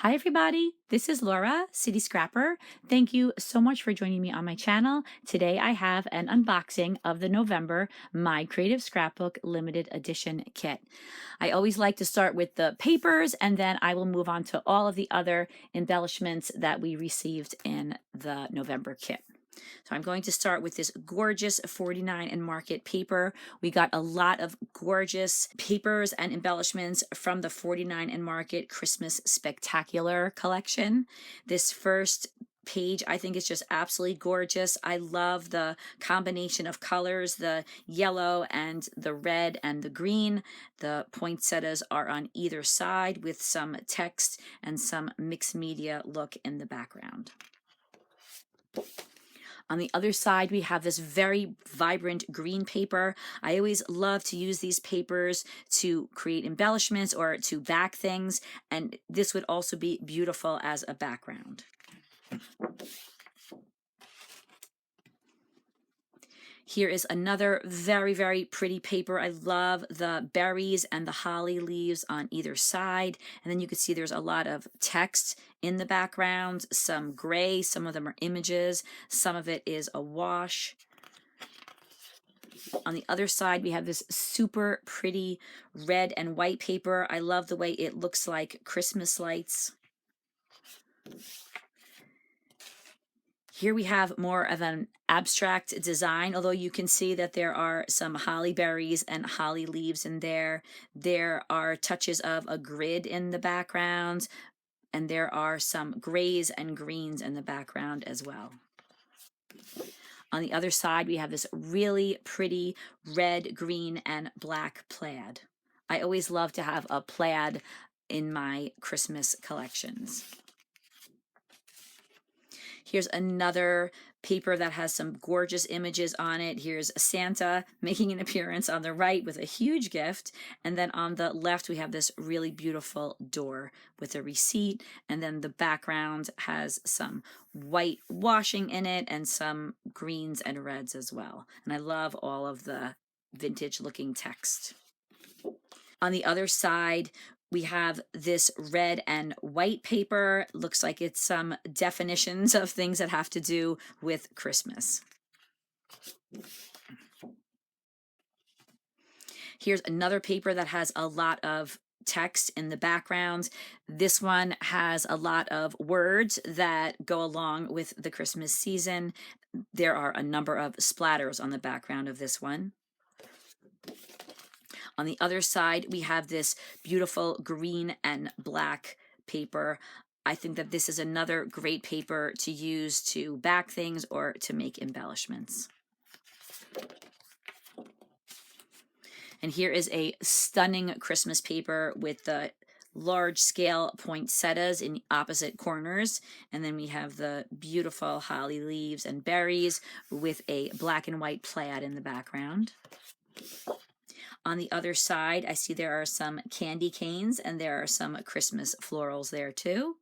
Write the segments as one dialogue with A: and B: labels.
A: Hi everybody, this is Laura, City Scrapper. Thank you so much for joining me on my channel. Today I have an unboxing of the November My Creative Scrapbook Limited Edition kit. I always like to start with the papers and then I will move on to all of the other embellishments that we received in the November kit. So I'm going to start with this gorgeous 49 and Market paper. We got a lot of gorgeous papers and embellishments from the 49 and Market Christmas Spectacular collection. This first page I think is just absolutely gorgeous. I love the combination of colors, the yellow and the red and the green. The poinsettias are on either side with some text and some mixed media look in the background. On the other side, we have this very vibrant green paper. I always love to use these papers to create embellishments or to back things, and this would also be beautiful as a background. Here is another very, very pretty paper. I love the berries and the holly leaves on either side. And then you can see there's a lot of text in the background, some gray, some of them are images, some of it is a wash. On the other side, we have this super pretty red and white paper. I love the way it looks like Christmas lights. Here we have more of an abstract design, although you can see that there are some holly berries and holly leaves in there. There are touches of a grid in the background, and there are some grays and greens in the background as well. On the other side, we have this really pretty red, green, and black plaid. I always love to have a plaid in my Christmas collections. Here's another paper that has some gorgeous images on it. Here's Santa making an appearance on the right with a huge gift. And then on the left, we have this really beautiful door with a receipt. And then the background has some white washing in it and some greens and reds as well. And I love all of the vintage looking text. On the other side, we have this red and white paper. Looks like it's some definitions of things that have to do with Christmas. Here's another paper that has a lot of text in the background. This one has a lot of words that go along with the Christmas season. There are a number of splatters on the background of this one. On the other side, we have this beautiful green and black paper. I think that this is another great paper to use to back things or to make embellishments. And here is a stunning Christmas paper with the large scale poinsettias in opposite corners. And then we have the beautiful holly leaves and berries with a black and white plaid in the background. On the other side, I see there are some candy canes and there are some Christmas florals there too.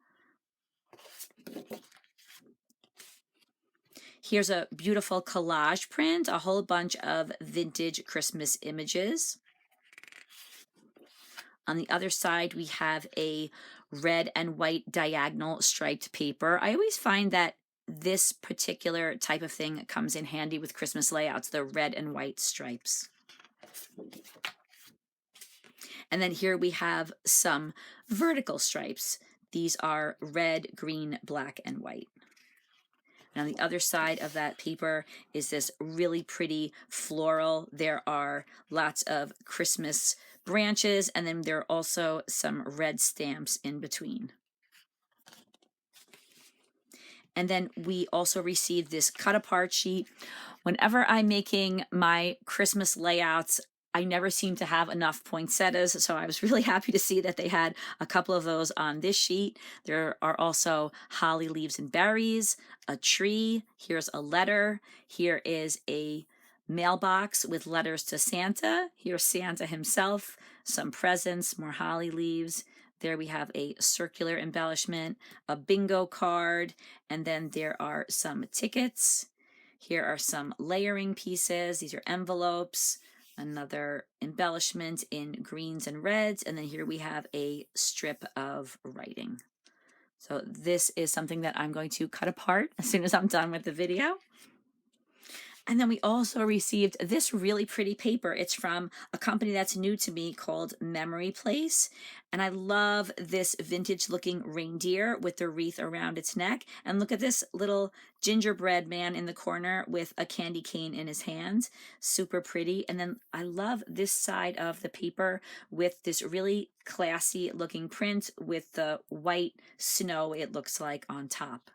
A: Here's a beautiful collage print, a whole bunch of vintage Christmas images. On the other side, we have a red and white diagonal striped paper. I always find that this particular type of thing comes in handy with Christmas layouts, the red and white stripes. And then here we have some vertical stripes. These are red, green, black, and white. And on the other side of that paper is this really pretty floral. There are lots of Christmas branches, and then there are also some red stamps in between. And then we also received this cut apart sheet. Whenever I'm making my Christmas layouts, I never seem to have enough poinsettias, so I was really happy to see that they had a couple of those on this sheet. There are also holly leaves and berries, a tree, here's a letter, here is a mailbox with letters to Santa, here's Santa himself, some presents, more holly leaves. There we have a circular embellishment, a bingo card, and then there are some tickets. Here are some layering pieces, these are envelopes. Another embellishment in greens and reds, and then here we have a strip of writing. So this is something that I'm going to cut apart as soon as I'm done with the video. And then we also received this really pretty paper. It's from a company that's new to me called Memory Place. And I love this vintage looking reindeer with the wreath around its neck. And look at this little gingerbread man in the corner with a candy cane in his hand. Super pretty. And then I love this side of the paper with this really classy looking print with the white snow, it looks like, on top.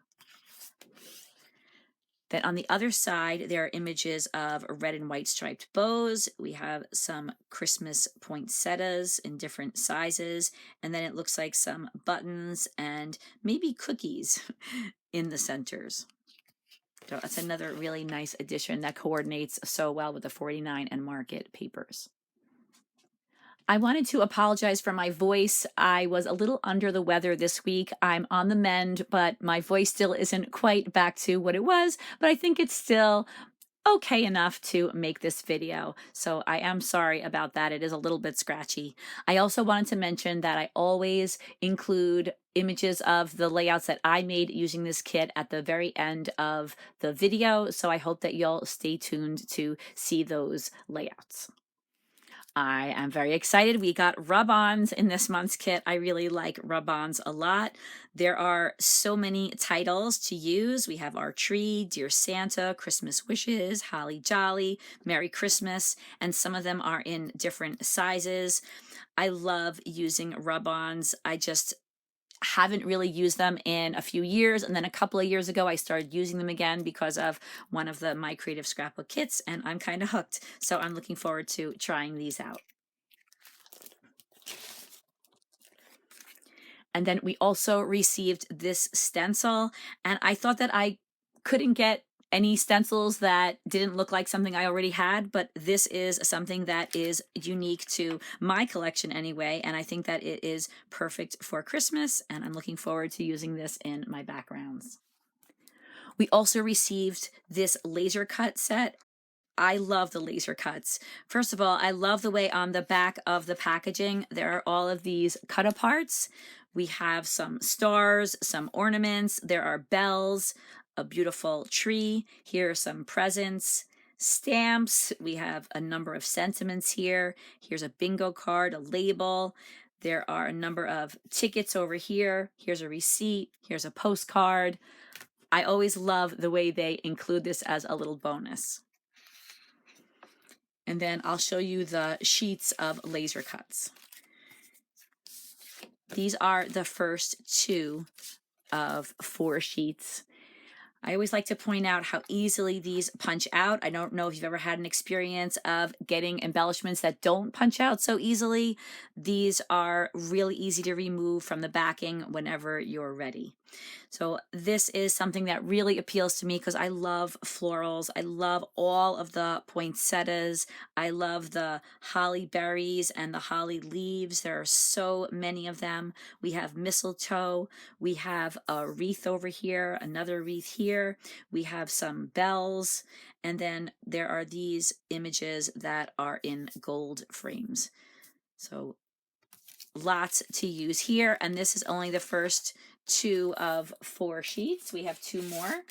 A: Then on the other side, there are images of red and white striped bows. We have some Christmas poinsettias in different sizes. And then it looks like some buttons and maybe cookies in the centers. So that's another really nice addition that coordinates so well with the 49 and Market papers. I wanted to apologize for my voice. I was a little under the weather this week. I'm on the mend, but my voice still isn't quite back to what it was, but I think it's still okay enough to make this video. So I am sorry about that. It is a little bit scratchy. I also wanted to mention that I always include images of the layouts that I made using this kit at the very end of the video. So I hope that you'll stay tuned to see those layouts. I am very excited. We got rub-ons in this month's kit. I really like rub-ons a lot. There are so many titles to use. We have Our Tree, Dear Santa, Christmas Wishes, Holly Jolly, Merry Christmas, and some of them are in different sizes. I love using rub-ons. I just haven't really used them in a few years, and then a couple of years ago I started using them again because of one of the My Creative Scrapbook kits, and I'm kind of hooked. So I'm looking forward to trying these out. And then we also received this stencil, and I thought that I couldn't get any stencils that didn't look like something I already had, but this is something that is unique to my collection anyway, and I think that it is perfect for Christmas, and I'm looking forward to using this in my backgrounds. We also received this laser cut set. I love the laser cuts. First of all, I love the way on the back of the packaging there are all of these cut aparts. We have some stars, some ornaments, there are bells, a beautiful tree. Here are some presents, stamps. We have a number of sentiments here. Here's a bingo card, a label. There are a number of tickets over here. Here's a receipt. Here's a postcard. I always love the way they include this as a little bonus. And then I'll show you the sheets of laser cuts. These are the first 2 of 4 sheets. I always like to point out how easily these punch out. I don't know if you've ever had an experience of getting embellishments that don't punch out so easily. These are really easy to remove from the backing whenever you're ready. So this is something that really appeals to me because I love florals. I love all of the poinsettias. I love the holly berries and the holly leaves. There are so many of them. We have mistletoe. We have a wreath over here, another wreath here. We have some bells. And then there are these images that are in gold frames. So lots to use here. And this is only the first 2 of 4 sheets. We have 2 more.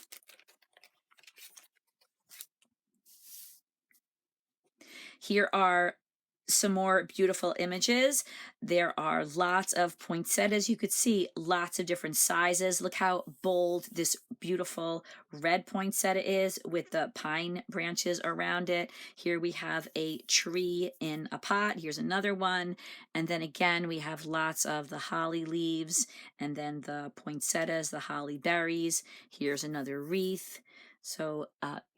A: Here are some more beautiful images. There are lots of poinsettias. You could see lots of different sizes. Look how bold this beautiful red poinsettia is with the pine branches around it. Here we have a tree in a pot. Here's another one. And then again, we have lots of the holly leaves and then the poinsettias, the holly berries. Here's another wreath. So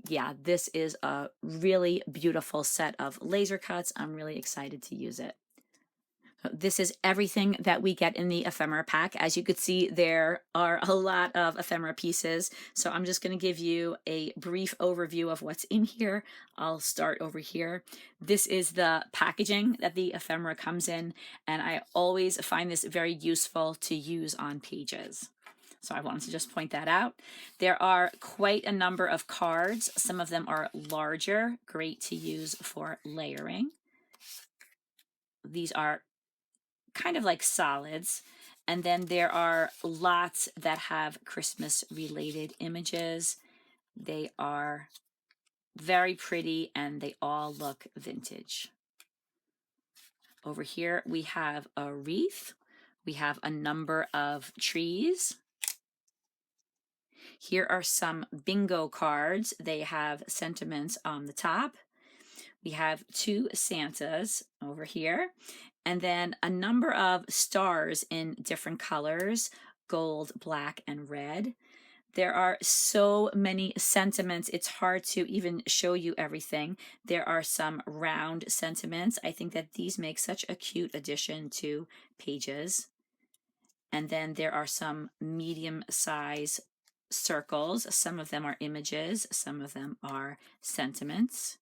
A: yeah, this is a really beautiful set of laser cuts. I'm really excited to use it. This is everything that we get in the ephemera pack. As you could see, there are a lot of ephemera pieces. So I'm just going to give you a brief overview of what's in here. I'll start over here. This is the packaging that the ephemera comes in, and I always find this very useful to use on pages. So I wanted to just point that out. There are quite a number of cards. Some of them are larger, great to use for layering. These are kind of like solids. And then there are lots that have Christmas related images. They are very pretty and they all look vintage. Over here we have a wreath. We have a number of trees. Here are some bingo cards. They have sentiments on the top. We have 2 Santas over here, and then a number of stars in different colors, gold, black, and red. There are so many sentiments, it's hard to even show you everything. There are some round sentiments. I think that these make such a cute addition to pages. And then there are some medium size circles. Some of them are images, some of them are sentiments.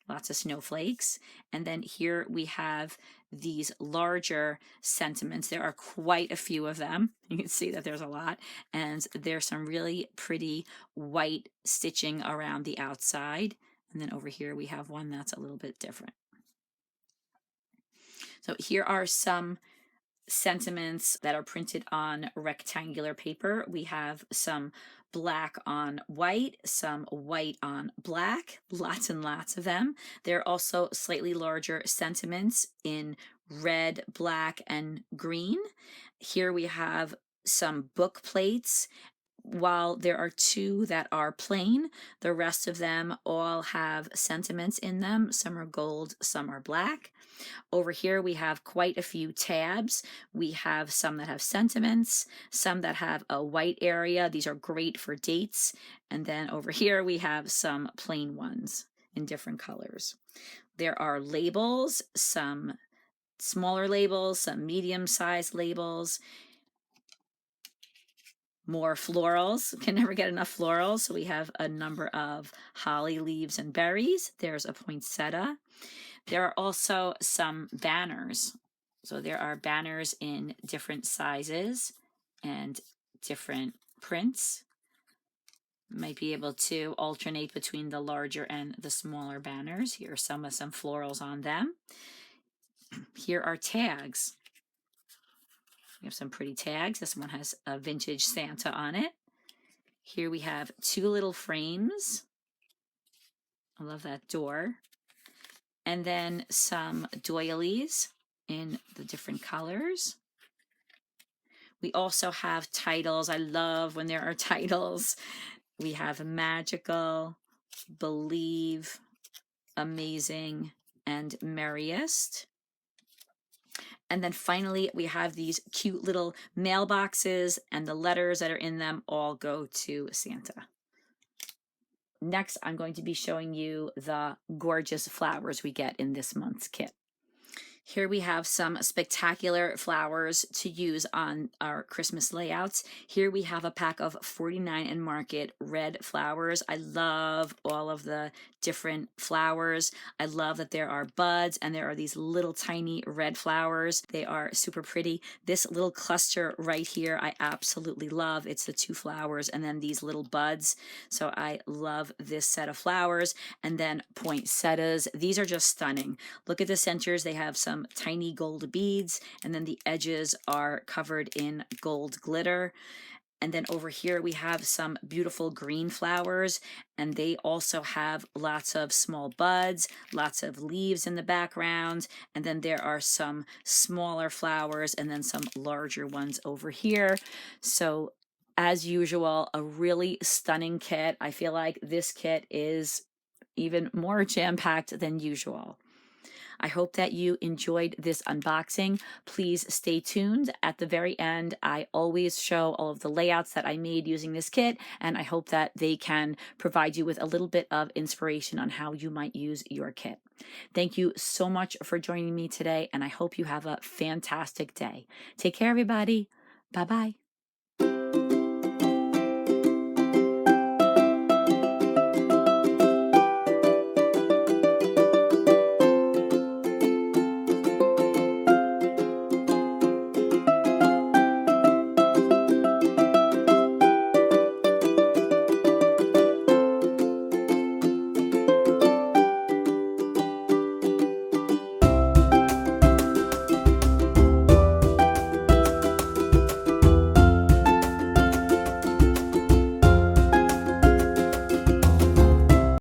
A: Lots of snowflakes. And then here we have these larger sentiments. There are quite a few of them. You can see that there's a lot. And there's some really pretty white stitching around the outside. And then over here we have one that's a little bit different. So here are some sentiments that are printed on rectangular paper. We have some black on white, some white on black, lots and lots of them. There are also slightly larger sentiments in red, black, and green. Here we have some book plates. While there are 2 that are plain, the rest of them all have sentiments in them. Some are gold, some are black. Over here we have quite a few tabs. We have some that have sentiments, some that have a white area. These are great for dates. And then over here we have some plain ones in different colors. There are labels, some smaller labels, some medium-sized labels. More florals. Can never get enough florals. So we have a number of holly leaves and berries. There's a poinsettia. There are also some banners. So there are banners in different sizes and different prints. Might be able to alternate between the larger and the smaller banners. Here are some florals on them. Here are tags. We have some pretty tags. This one has a vintage Santa on it. Here we have 2 little frames. I love that door. And then some doilies in the different colors. We also have titles. I love when there are titles. We have magical, believe, amazing, and merriest. And then finally, we have these cute little mailboxes, and the letters that are in them all go to Santa. Next, I'm going to be showing you the gorgeous flowers we get in this month's kit. Here we have some spectacular flowers to use on our Christmas layouts. Here we have a pack of 49 and Market red flowers. I love all of the different flowers. I love that there are buds and there are these little tiny red flowers. They are super pretty. This little cluster right here, I absolutely love. It's the 2 flowers and then these little buds. So I love this set of flowers. And then poinsettias. These are just stunning. Look at the centers. They have some tiny gold beads, and then the edges are covered in gold glitter. And then over here we have some beautiful green flowers, and they also have lots of small buds, lots of leaves in the background, and then there are some smaller flowers and then some larger ones over here. So as usual, a really stunning kit. I feel like this kit is even more jam-packed than usual. I hope that you enjoyed this unboxing. Please stay tuned. At the very end, I always show all of the layouts that I made using this kit, and I hope that they can provide you with a little bit of inspiration on how you might use your kit. Thank you so much for joining me today, and I hope you have a fantastic day. Take care, everybody. Bye-bye.